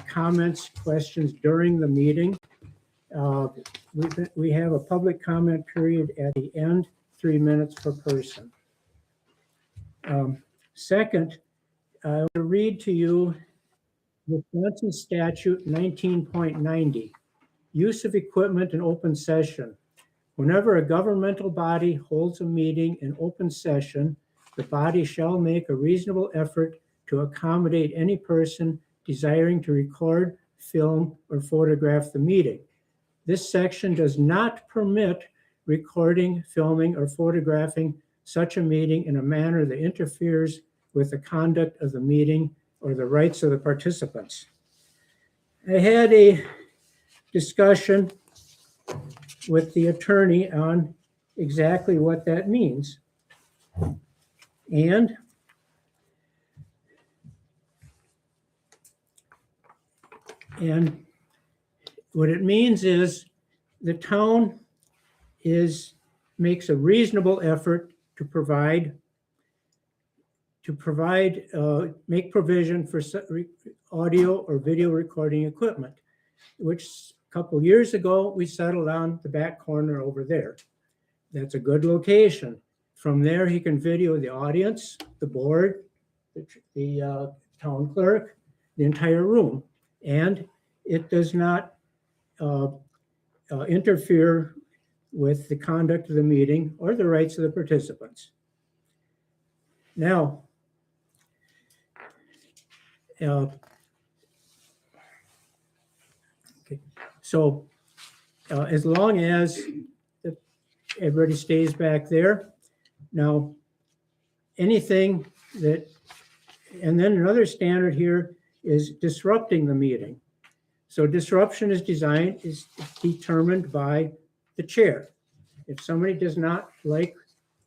comments, questions during the meeting. We have a public comment period at the end, 3 minutes per person. Second, I want to read to you Wisconsin Statute 19.90, use of equipment in open session. Whenever a governmental body holds a meeting in open session, the body shall make a reasonable effort to accommodate any person desiring to record, film, or photograph the meeting. This section does not permit recording, filming, or photographing such a meeting in a manner that interferes with the conduct of the meeting or the rights of the participants. I had a discussion with the attorney on exactly what that means. And what it means is the town makes a reasonable effort to make provision for audio or video recording equipment, which a couple years ago we settled on the back corner over there. That's a good location. From there, he can video the audience, the board, the town clerk, the entire room, and it does not interfere with the conduct of the meeting or the rights of the participants. Now, so as long as everybody stays back there. Now, anything that, and then another standard here is disrupting the meeting. So disruption is determined by the chair. If somebody does not like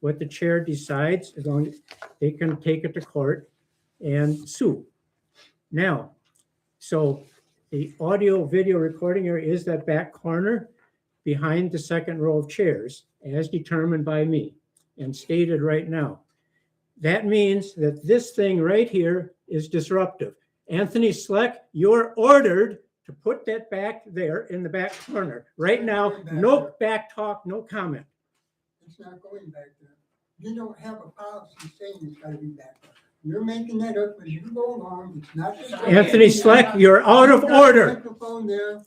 what the chair decides, as long as they can take it to court and sue. Now, so the audio video recording area is that back corner behind the second row of chairs, as determined by me and stated right now. That means that this thing right here is disruptive. Anthony Sleck, you're ordered to put that back there in the back corner. Right now, no back talk, no comment. It's not going back there. You don't have a policy saying it's gotta be back there. You're making that up as you go along. It's not. Anthony Sleck, you're out of order. Microphone there.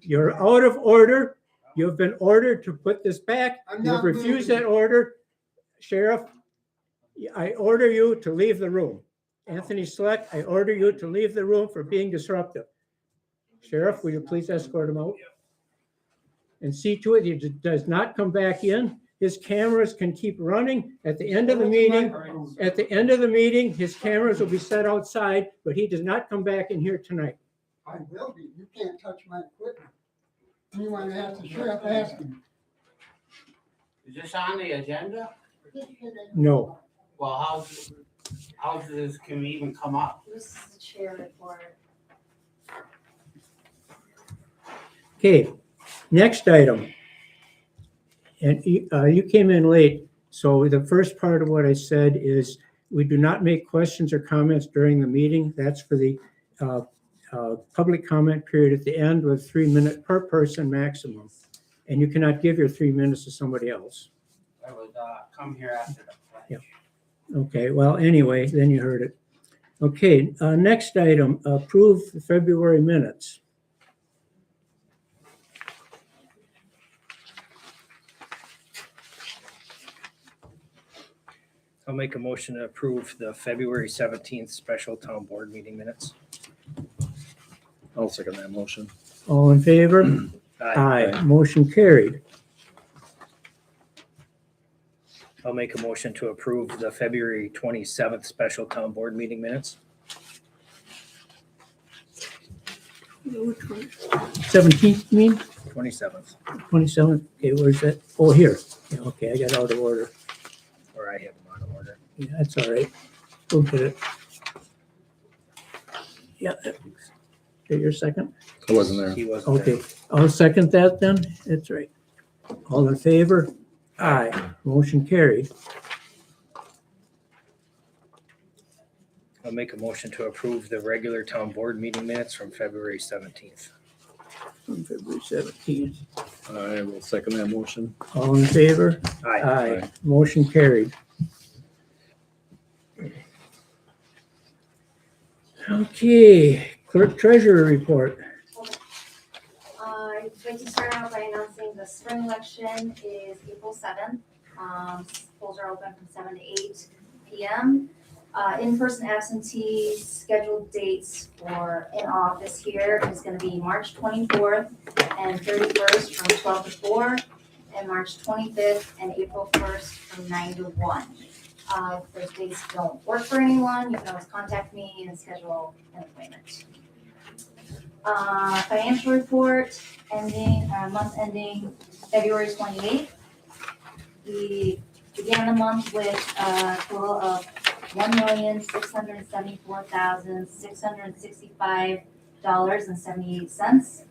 You're out of order. You've been ordered to put this back. You've refused that order. Sheriff, I order you to leave the room. Anthony Sleck, I order you to leave the room for being disruptive. Sheriff, will you please escort him out? And see to it, he does not come back in. His cameras can keep running. At the end of the meeting, his cameras will be set outside, but he does not come back in here tonight. I will be. You can't touch my equipment. You want to ask the sheriff, ask him. Is this on the agenda? No. Well, how does this can even come up? This is the chair report. Okay, next item. And you came in late, so the first part of what I said is we do not make questions or comments during the meeting. That's for the public comment period at the end with 3 minutes per person maximum. And you cannot give your 3 minutes to somebody else. I would come here after the pledge. Yeah. Okay, well, anyway, then you heard it. Okay, next item, approve the February minutes. I'll make a motion to approve the February 17th special town board meeting minutes. I'll second that motion. All in favor? Aye. Motion carried. I'll make a motion to approve the February 27th special town board meeting minutes. 17th, you mean? 27th, 27th? Okay, where's that? Oh, here. Yeah, okay, I got out of order. or I have them out of order. Yeah, that's all right. We'll get it. Yeah. Okay, your second? I wasn't there. He wasn't there. Okay, I'll second that then. That's right. All in favor? Aye. Motion carried. I'll make a motion to approve the regular town board meeting minutes from February 17th. From February 17th. I will second that motion. All in favor? Aye. Aye. Motion carried. Okay, clerk treasurer report. I'd like to start out by announcing the spring election is April 7th. Polls are open from 7 to 8 p.m. In-person absentee scheduled dates for in office here is going to be March 24th and 31st from 12 to 4, and March 25th and April 1st from 9 to 1. If those dates don't work for anyone, you can always contact me and schedule an appointment. Financial report month ending February 28th. We began the month with a total of $1,674,665.78.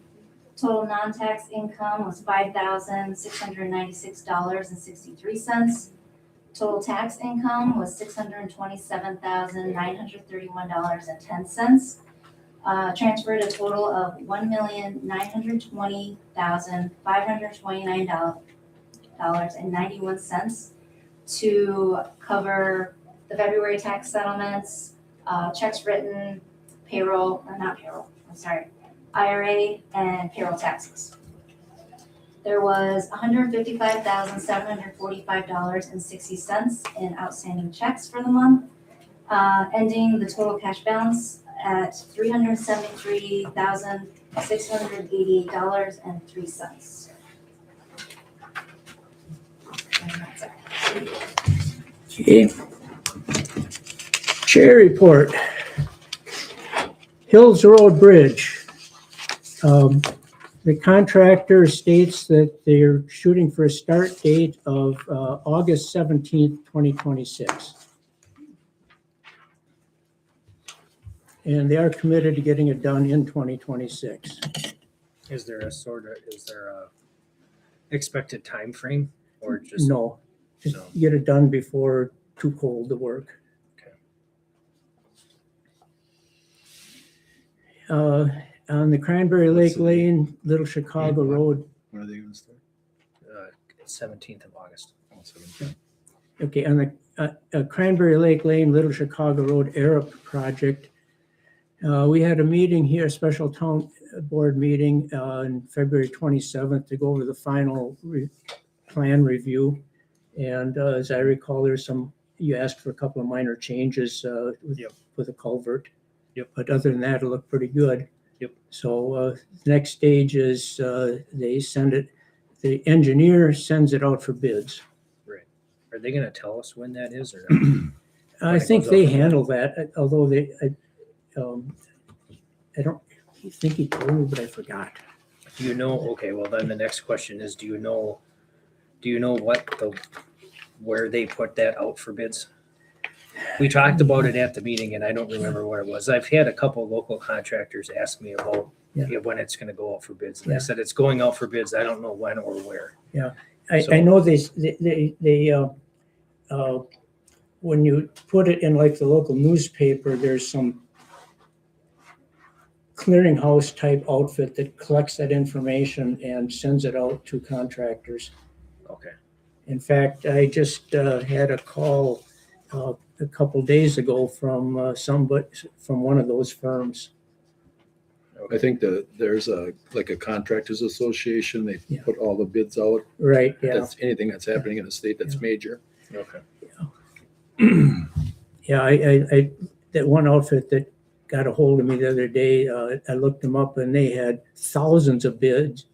Total non-tax income was $5,696.63. Total tax income was $627,931.10. Transferred a total of $1,920,529.91 to cover the February tax settlements, checks written, IRA and payroll taxes. There was $155,745.60 in outstanding checks for the month, ending the total cash balance at $373,688.03. Okay. Chair report. Hills Road Bridge. The contractor states that they're shooting for a start date of August 17th, 2026. And they are committed to getting it done in 2026. Is there a expected time frame or just? No, just No. get it done before too cold to work. On the Cranberry Lake Lane, Little Chicago Road. When are they gonna start? 17th of August. Oh, 17. Okay, on the Cranberry Lake Lane, Little Chicago Road Arup project, we had a meeting here, a special town board meeting on February 27th to go over the final plan review. And as I recall, you asked for a couple of minor changes with a culvert. Yep. But other than that, it looked pretty good. Yep. So next stage is they send it, the engineer sends it out for bids. Are they gonna tell us when that is or not? I it think goes they out for bid. handle that, although I don't think he told me, but I forgot. Do you know, okay, well then the next question is, do you know where they put that out for bids? We talked about it at the meeting and I don't remember where it was. I've had a couple local contractors ask me about when it's gonna go out for bids. And I said, it's going out for bids. I don't know when or where. I know they when you put it in like the local newspaper, there's some clearinghouse type outfit that collects that information and sends it out to contractors. Okay. In fact, I just had a call a couple days ago from one of those firms. I think that there's a contractors association, they Yeah. put all the bids out. Right, yeah. That's anything that's happening in the state that's major. Okay. Yeah, I that one outfit that got a hold of me the other day, I looked them up and they had thousands of bids,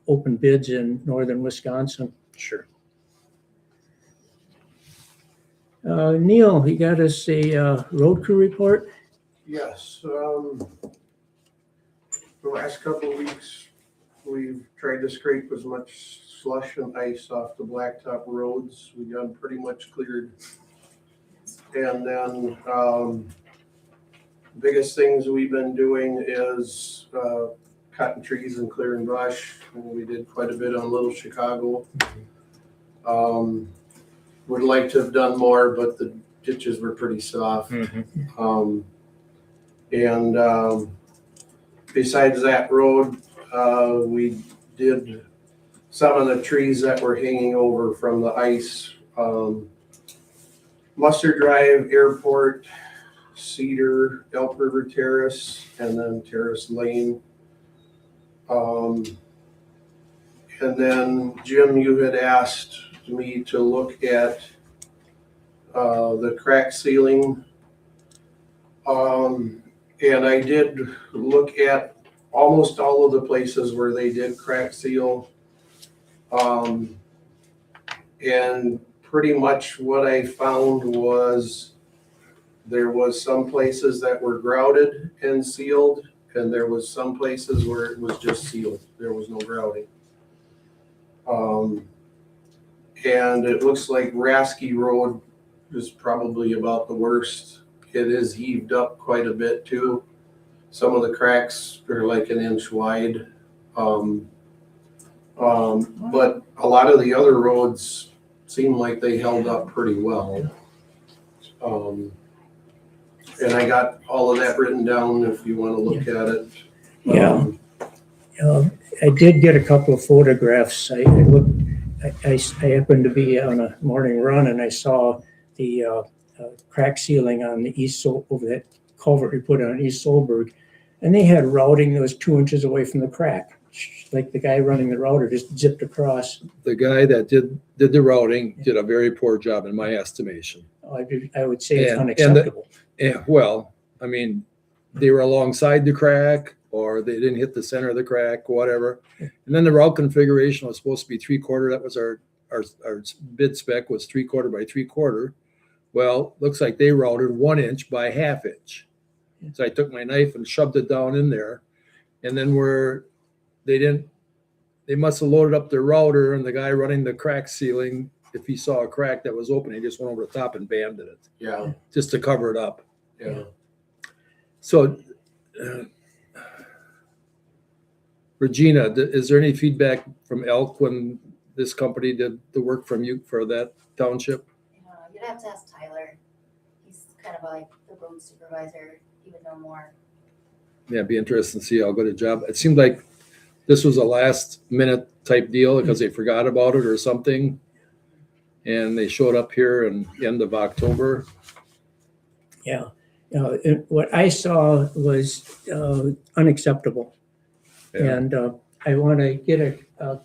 open bids in northern Wisconsin. Sure. Neil, you got us a road crew report? Yes, the last couple of weeks, we've tried to scrape as much slush and ice off the blacktop roads. We got pretty much cleared. And then, biggest things we've been doing is, cutting trees and clearing brush. And we did quite a bit on Little Chicago. Would like to have done more, but the ditches were pretty soft. Mhm. Besides that road, we did some of the trees that were hanging over from the ice. Mustard Drive, Airport, Cedar, Elk River Terrace, and then Terrace Lane. And then Jim, you had asked me to look at the crack sealing. And I did look at almost all of the places where they did crack seal. And pretty much what I found was there was some places that were grouted and sealed, and there was some places where it was just sealed. There was no grouting. And it looks like Rasky Road is probably about the worst. It is heaved up quite a bit too. Some of the cracks are like an inch wide. But a lot of the other roads seem like they held up pretty well. And I got all of that written down if you want to look at it. Yeah. I did get a couple of photographs. I happened to be on a morning run and I saw the crack sealing on the over that culvert we put on East Solberg. And they had routing that was 2 inches away from the crack. Like the guy running the router just zipped across. The guy that did the routing did a very poor job in my estimation. I would say it's And unacceptable. Yeah, well, I mean, they were alongside the crack or they didn't hit the center of the crack, whatever. And then the route configuration was supposed to be 3/4. That was our bid spec was 3/4 by 3/4. Well, looks like they routed 1 inch by 1/2 inch. So I took my knife and shoved it down in there. And then they must have loaded up their router, and the guy running the crack sealing, if he saw a crack that was open, he just went over the top and banded it Yeah, just to cover it up. yeah. So, Regina, is there any feedback from Elk when this company did the work from you for that township? You'd have to ask Tyler. He's kind of like the road supervisor. He would know more. Yeah, it'd be interesting to see how good a job. It seemed like this was a last minute type deal because they forgot about it or something. And they showed up here in the end of October. Yeah. What I saw was unacceptable. Yeah. And I want to get I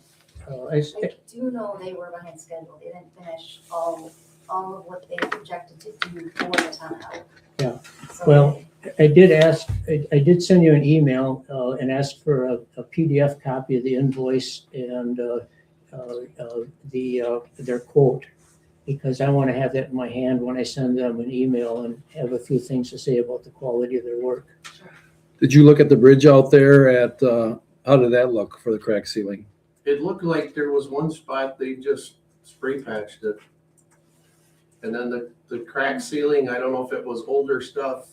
do know they were behind schedule. They didn't finish all of what they projected to do for the town out. Yeah. So Well, I did send you an email and ask for a PDF copy of the invoice and their quote, because I want to have that in my hand when I send them an email and have a few things to say about the quality of their work. Did you look at the bridge out there at, how did that look for the crack sealing? It looked like there was one spot they just spray patched it. And then the crack sealing, I don't know if it was older stuff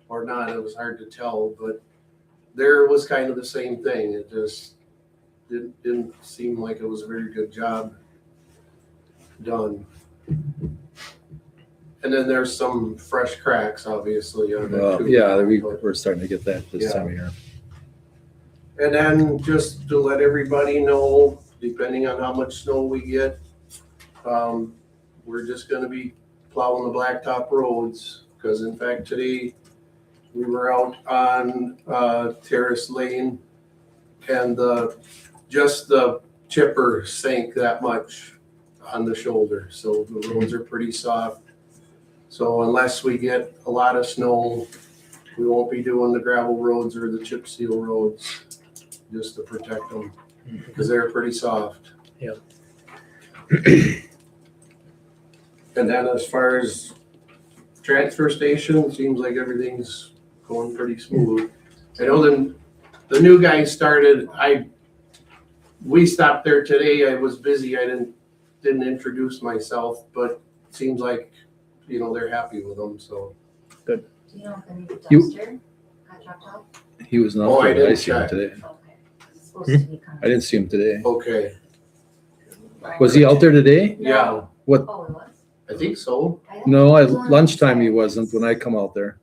or not, it was hard to tell, but there was kind of the same thing. It just didn't seem like it was a very good job done. And then there's some fresh cracks, obviously, on it too. Yeah, we're starting to get that this time of year. And then just to let everybody know, depending on how much snow we get, we're just gonna be plowing the blacktop roads. Because in fact, today, we were out on Terrace Lane and just the chipper sank that much on the shoulder. So the roads are pretty soft. So unless we get a lot of snow, we won't be doing the gravel roads or the chip seal roads, just to protect them, because they're pretty soft. Yeah. And then as far as transfer station, seems like everything's going pretty smooth. I know the new guy started, we stopped there today, I was busy, I didn't introduce myself, but it seems like, they're happy with them, so. do you know if the new You- dumpster got dropped off? He was not, Oh, I I didn't see him check. today. Okay. 'Cause it's supposed to be kind I didn't see him today. Okay, Was he out there today? yeah, Oh, it was? I I think so. No, at lunchtime he wasn't when I come out there.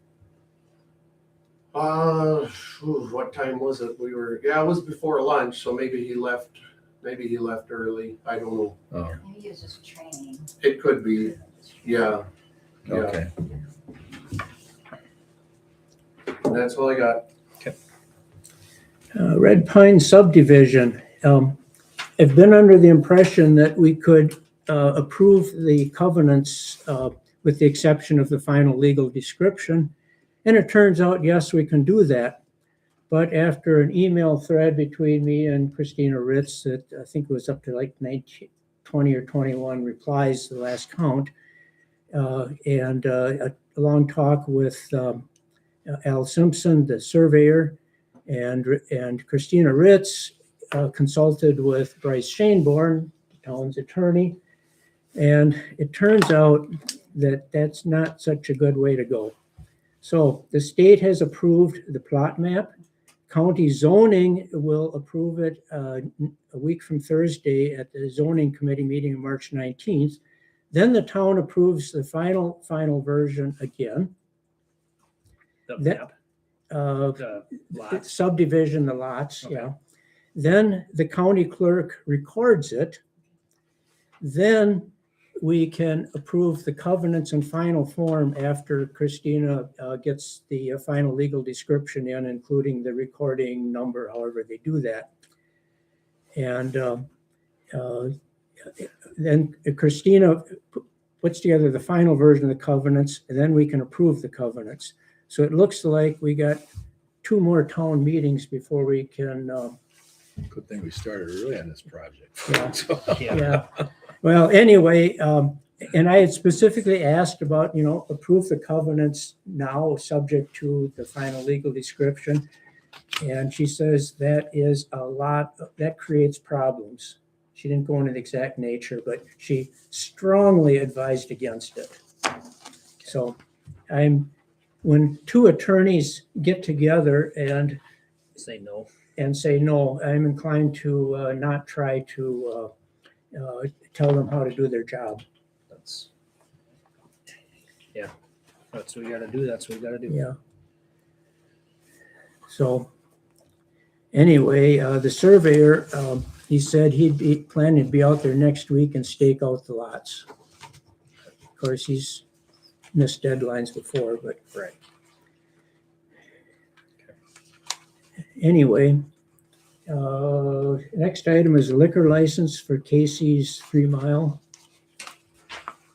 What time was it? It was before lunch, so maybe he left early. I don't know. Oh, Maybe he was just training. It could be, yeah. Yeah, okay. that's all I got. Red Pine subdivision. I've been under the impression that we could approve the covenants with the exception of the final legal description. And it turns out, yes, we can do that. But after an email thread between me and Christina Ritz, that I think it was up to like 20 or 21 replies, the last count, and a long talk with Al Simpson, the surveyor, and Christina Ritz consulted with Bryce Shaneborn, the town's attorney, and it turns out that that's not such a good way to go. So the state has approved the plot map. County zoning will approve it a week from Thursday at the zoning committee meeting on March 19th. Then the town approves the final version again. The That- map, The the lots. subdivision, the lots, Okay. yeah. Then the county clerk records it. Then we can approve the covenants in final form after Christina gets the final legal description in, including the recording number, however they do that. And then Christina puts together the final version of the covenants, and then we can approve the covenants. So it looks like we got 2 more town meetings before we can, Good thing we started early on this project. yeah. Yeah, Yeah, well, anyway, and I had specifically asked about, approve the covenants now, subject to the final legal description. And she says that is that creates problems. She didn't go into the exact nature, but she strongly advised against it. So when 2 attorneys get together and say no. say no, I'm inclined to not try to tell them how to do their job. That's what we gotta do. That's what we gotta do. Yeah. So anyway, the surveyor, he said he'd be planning to be out there next week and stake out the lots. Of course, he's missed deadlines before, but. Right. Anyway, next item is a liquor license for Casey's 3 Mile.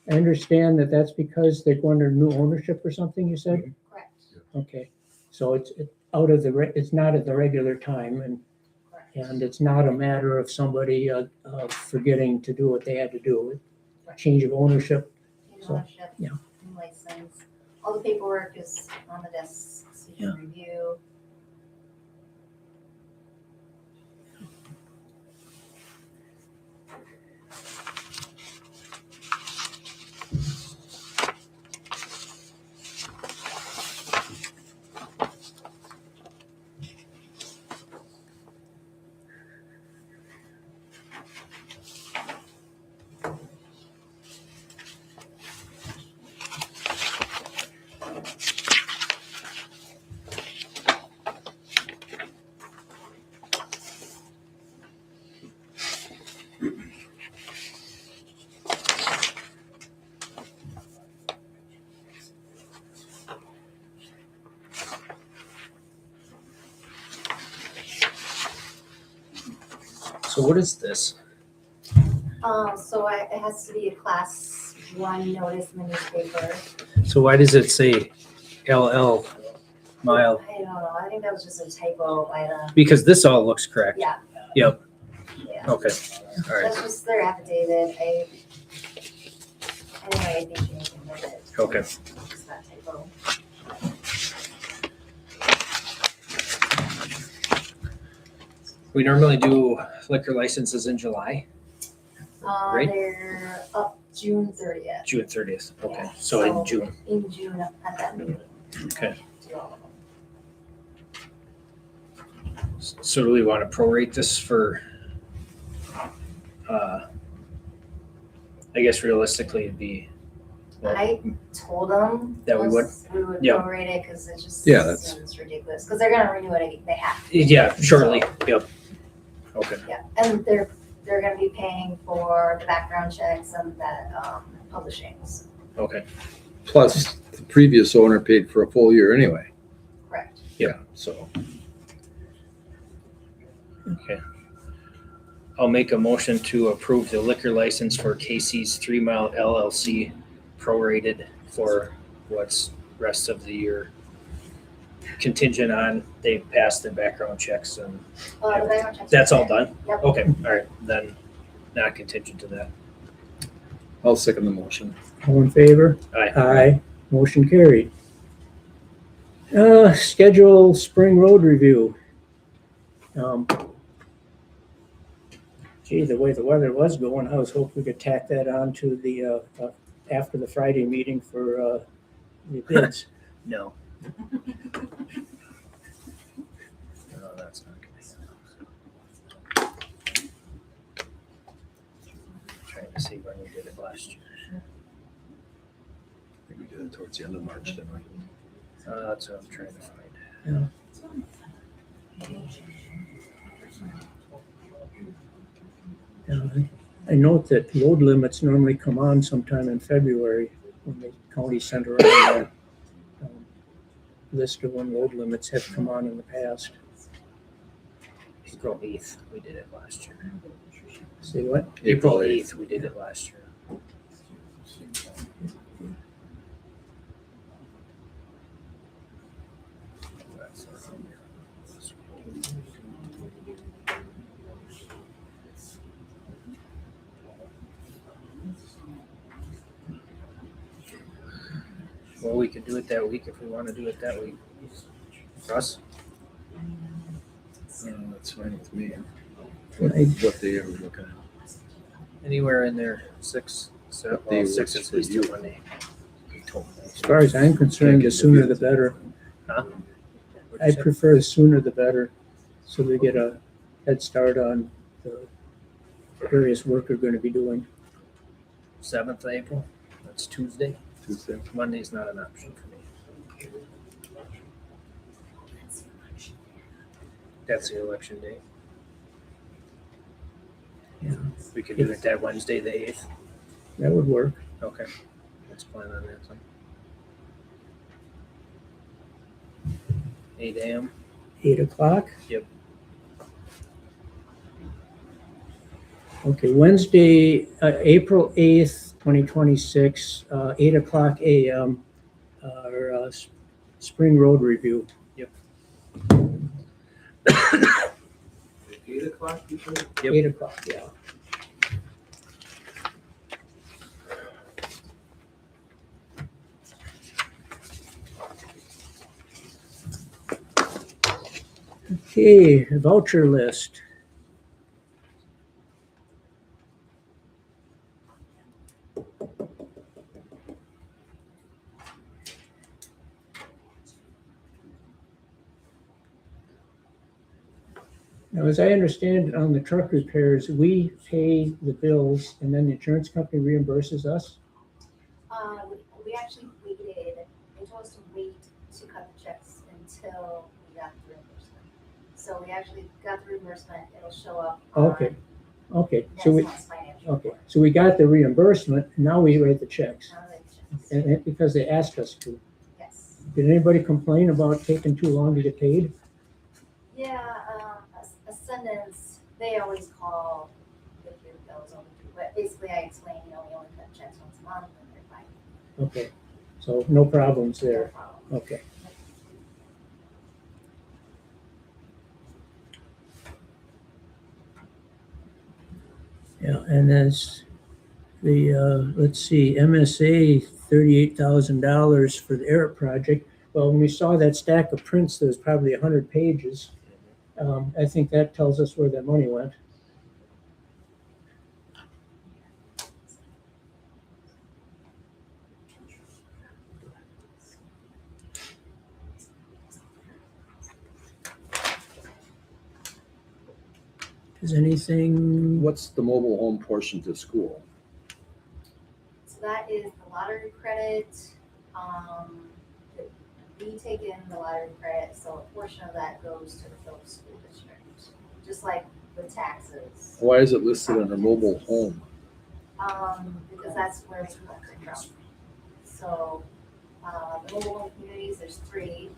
I understand that that's because they're going under new ownership or something, you said? Correct. Okay, so it's out of it's not at the regular time, and it's not a matter of somebody forgetting to do what they had to do. Change of ownership. New So, ownership, yeah. new license. All the paperwork is on the desk, so you can review. So what is this? So it has to be a class 1 notice in the newspaper. So why does it say LL mile? I don't know, I think that was just a typo by the, Because this all looks correct. yeah. Yep. Yeah, Okay, all right, that's just their affidavit. I think you can with it. okay. Just that typo. We normally do liquor licenses in July, Right. They're up June 30th. June 30th. Okay, Yeah, so in June. In June at that meeting. Okay. Do all of them. So do we want to prorate this for, I guess realistically it'd be I told them. That we would? We would Yeah. prorate it, cause it just Yeah, that's- seems ridiculous, cause they're gonna renew it, they have to. Yeah, shortly, yep. Okay, Yeah, and they're gonna be paying for the background checks and the, publishings, okay, Plus, the previous owner paid for a full year anyway. correct? Yep. Yeah, so. okay. I'll make a motion to approve the liquor license for Casey's 3 Mile LLC prorated for what's rest of the year. Contingent on they pass the background checks and The background checks. that's all done? Yep. Okay, all right, then not contingent to that. I'll second the motion. All in favor? Aye. Aye. Motion carried. Schedule spring road review. Gee, the way the weather was going, I was hoping we could tack that on to the, after the Friday meeting for, the bids. No. No, that's not good. Trying to see when we did it last year. I think we did it towards the end of March, didn't we? That's what I'm trying to find. I note that load limits normally come on sometime in February when the county sent around that list of when load limits have come on in the past. April 8th, we did it last year. See what? April 8th, we did it last year. Well, we could do it that week if we want to do it that week. Russ? That's fine with me. I- What day are we looking at? Anywhere in there, 6, 7, What day well, 6 works is for least you? one day. He told me. As far as I'm concerned, the sooner the better. Huh? What'd I you say? prefer the sooner the better, so we get a head start on the various work we're gonna be doing. 7th of April, that's Tuesday. Tuesday? Monday's not an option for me. That's the election day. Yeah. We could do it that Wednesday, the 8th. That would work. Okay. Let's plan on that then. 8 a.m. 8:00? Yep. Okay, Wednesday, April 8th, 2026, 8:00 a.m. Our spring road review. 8 o'clock, you said? Yep. 8:00, yeah. Okay, voucher list. Now, as I understand it, on the truck repairs, we pay the bills and then the insurance company reimburses us? We actually waited, they told us to wait to cut the checks until we got the reimbursement. So we actually got the reimbursement, it'll show up on Okay, okay, next so we, month's financial okay, report. so we got the reimbursement, now we write the checks. Now that checks. And because they asked us to. Yes. Did anybody complain about taking too long to get paid? Yeah, Ascendants, they always call with your bills overdue, but basically I explained, we only cut checks once a month and they're fine. Okay, so no problems No there, problem. okay. Yeah, and that's the, let's see, MSA, $38,000 for the Air project. Well, when we saw that stack of prints, there was probably 100 pages. I think that tells us where that money went. Is anything, What's the mobile home portion to school? So that is the lottery credit. We take in the lottery credit, so a portion of that goes to the Phillips School District, just like with taxes. Why is it listed under mobile home? Because that's where we collect it from. So, the mobile home communities, there's three,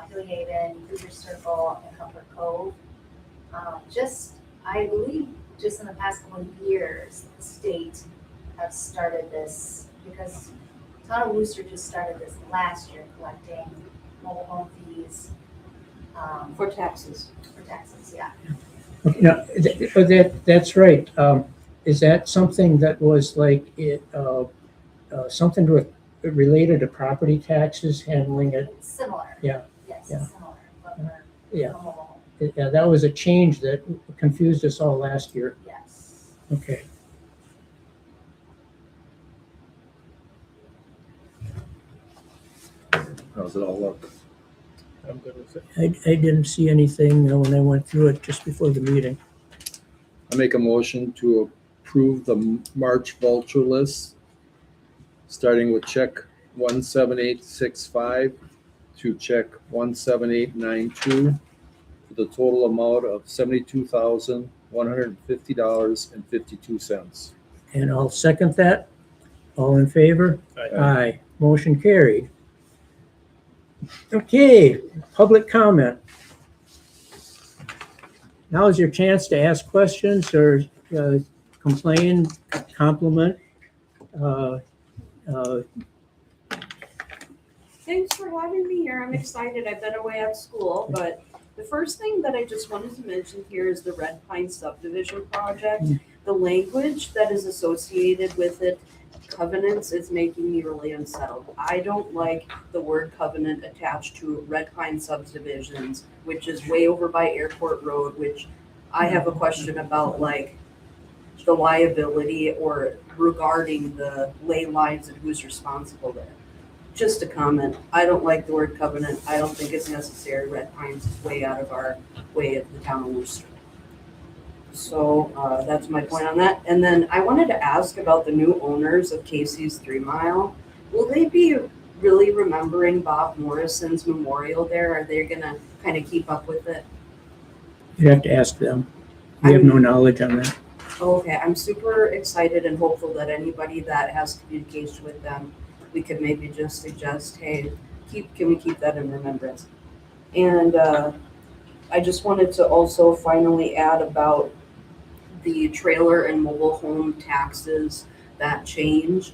Hill Haven, Cougar Circle, and Comfort Cove. I believe, just in the past couple of years, the state has started this, because Town of Worcester just started this last year, collecting mobile home fees, For taxes. for taxes, yeah. Okay, now, that's right. Is that something that was like, something related to property taxes, handling it? It's similar. Yeah, Yes, yeah. it's similar, but for Yeah. mobile home, Yeah, that was a change that confused us all last year. yes. Okay. How's it all look? I'm good with it. I didn't see anything when I went through it just before the meeting. I make a motion to approve the March voucher list, starting with check 17865 to check 17892, for the total amount of $72,150.52. And I'll second that. All in favor? Aye. Motion carried. Okay, public comment. Now is your chance to ask questions or complain, compliment. Thanks for having me here. I'm excited. I've been away at school, but the first thing that I just wanted to mention here is the Red Pine subdivision project. The language that is associated with it, covenants, is making me really unsettled. I don't like the word covenant attached to Red Pine subdivisions, which is way over by Airport Road, which I have a question about, like the liability or regarding the ley lines and who's responsible there. Just a comment. I don't like the word covenant. I don't think it's necessary. Red Pines is way out of our way of the town of Worcester. So that's my point on that. And then I wanted to ask about the new owners of Casey's 3 Mile. Will they be really remembering Bob Morrison's memorial there? Are they gonna kind of keep up with it? You have to ask them. We have no knowledge on that. Okay, I'm super excited and hopeful that anybody that has communication with them, we could maybe just suggest, hey, can we keep that in remembrance? And I just wanted to also finally add about the trailer and mobile home taxes that change.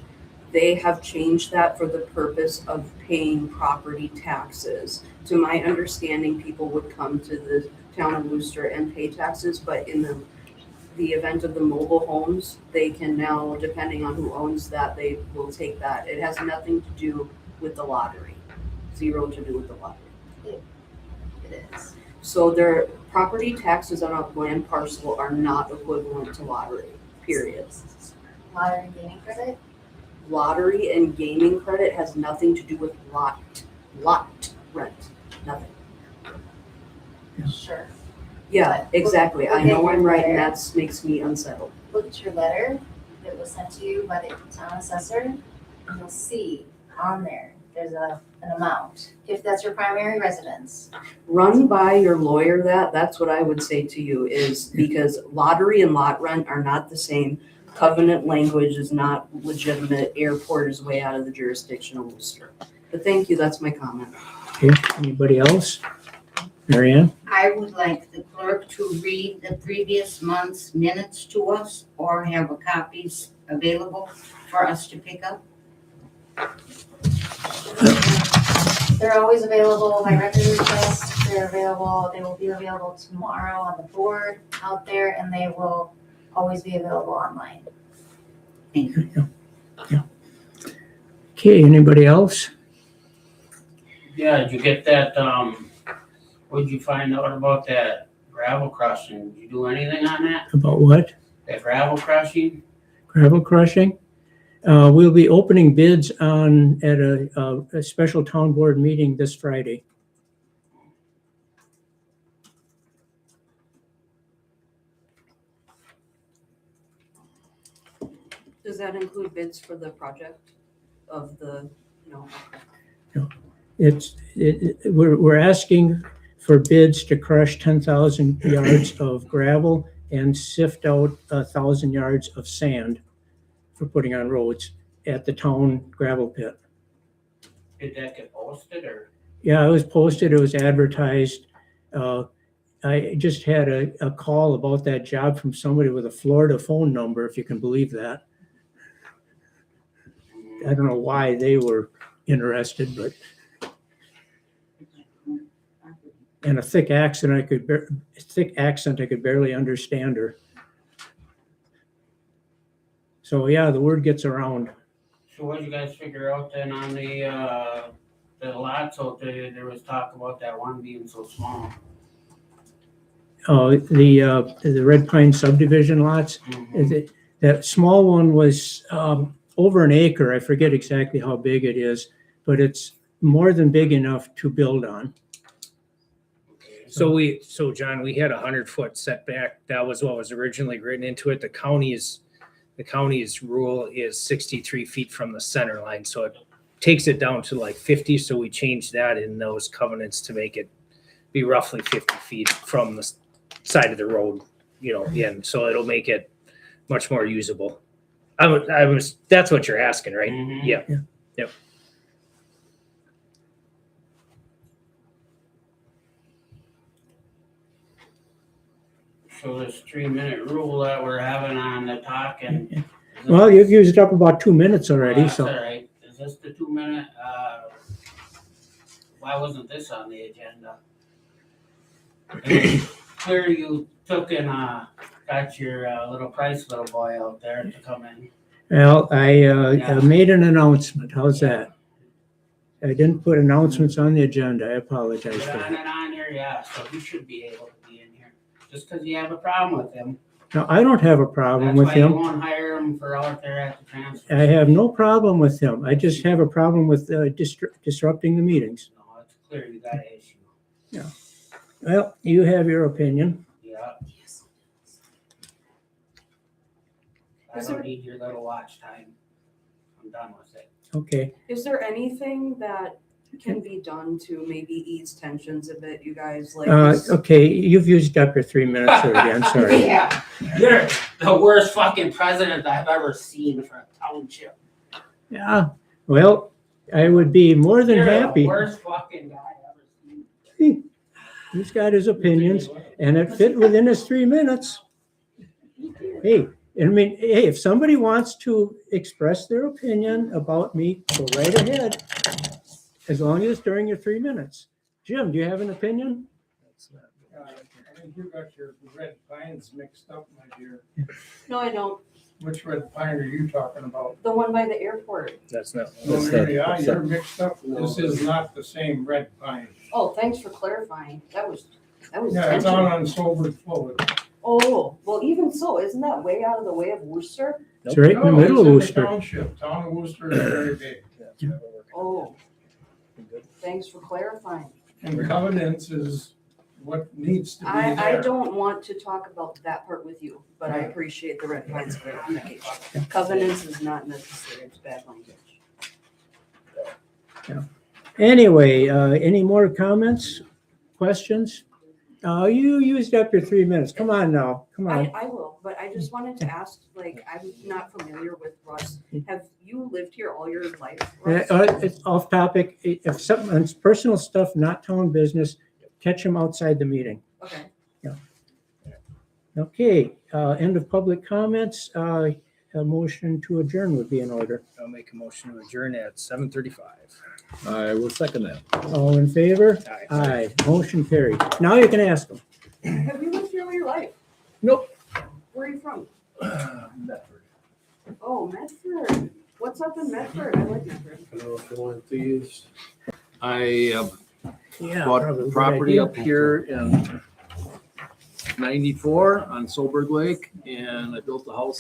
They have changed that for the purpose of paying property taxes. To my understanding, people would come to the town of Worcester and pay taxes, but in the event of the mobile homes, they can now, depending on who owns that, they will take that. It has nothing to do with the lottery, zero to do with the lottery. It is. So their property taxes on a land parcel are not equivalent to lottery, period. Lottery gaming credit? Lottery and gaming credit has nothing to do with lot rent, nothing. Sure. Yeah, exactly. I know I'm right and that makes me unsettled. Look at your letter that was sent to you by the town assessor, and you'll see on there, there's an amount, if that's your primary residence. Run by your lawyer that's what I would say to you, is because lottery and lot rent are not the same. Covenant language is not legitimate. Airport is way out of the jurisdiction of Worcester. But thank you, that's my comment. Okay, anybody else? Mary Ann? I would like the clerk to read the previous month's minutes to us or have a copies available for us to pick up. They're always available by record request, they will be available tomorrow on the board out there, and they will always be available online. Thank you. Okay, anybody else? Yeah, did you get that, what'd you find out about that gravel crushing? Did you do anything on that? About what? That gravel crushing? Gravel crushing? We'll be opening bids at a special town board meeting this Friday. Does that include bids for the project of the, no? We're asking for bids to crush 10,000 yards of gravel and sift out 1,000 yards of sand for putting on roads at the town gravel pit. Did that get posted or? Yeah, it was posted, it was advertised. I just had a call about that job from somebody with a Florida phone number, if you can believe that. I don't know why they were interested, but. And a thick accent, I could barely understand her. So yeah, the word gets around. So what did you guys figure out then on the lots out there? There was talk about that one being so small. The Red Pine subdivision lots, that small one was over an acre. I forget exactly how big it is, but it's more than big enough to build on. So John, we had 100-foot setback. That was what was originally written into it. The county's rule is 63 feet from the center line. So it takes it down to like 50. So we changed that in those covenants to make it be roughly 50 feet from the side of the road, in. So it'll make it much more usable. That's what you're asking, right? Mhm. Yeah. Yeah. So this 3-minute rule that we're having on the talking. Well, you've used up about 2 minutes already, That's so. all right. Is this the 2-minute? Why wasn't this on the agenda? It was clear you took and got your little Price little boy out there to come in. Well, I Yeah. made an announcement. How's that? I didn't put announcements on the agenda. I apologize Put for on that. and on here, yeah, so he should be able to be in here. Just because you have a problem with him. No, I don't have a problem That's with why you him. won't hire him for out there at the transfer. I have no problem with him. I just have a problem with disrupting the meetings. No, it's clear you got an issue. Well, you have your opinion. Yeah. I don't need your little watch time. I'm done with it. Okay. Is there anything that can be done to maybe ease tensions a bit, you guys? Like, Okay, you've used up your 3 minutes already. I'm sorry. Yeah, you're the worst fucking president I've ever seen for a township. Yeah, well, I would be more than You're the happy. worst fucking guy I've ever seen. He's got his opinions and it fit within his 3 minutes. Hey, I mean, hey, if somebody wants to express their opinion about me, go right ahead. As long as it's during your 3 minutes. Jim, do you have an opinion? I think you got your red pines mixed up, my dear. no, I don't. Which red pine are you talking about? The one by the airport. That's not. Oh, yeah, you're mixed up. This is not the same red pine. Oh, thanks for clarifying. That was. Yeah, it's on unsobered fluid. Oh, well, even so, isn't that way out of the way of Worcester? It's right in the No, middle of it's in the Worcester. Township, town of Worcester is very big. Oh, thanks for clarifying. And covenants is what needs to be I there. don't want to talk about that part with you, but I appreciate the red pines clarification. Covenants is not necessary, it's bad language. Anyway, any more comments, questions? You used up your 3 minutes. Come on now, come on. I will, but I just wanted to ask, like, I'm not familiar with Russ. Have you lived here all your life, Russ? It's off topic. If something's personal stuff, not town business, catch him outside the meeting. Okay. Okay, end of public comments. A motion to adjourn would be in order. I'll make a motion to adjourn at 7:35. I will second that. All in favor? Aye. Aye, motion carried. Now you can ask them. Have you lived here all your life? Nope. Where are you from? Medford. Oh, Medford. What's up in Medford? I like Medford. I don't know if you want these. I Yeah. bought probably a the good property idea. up here in 94 on Solberg Lake, and I built a house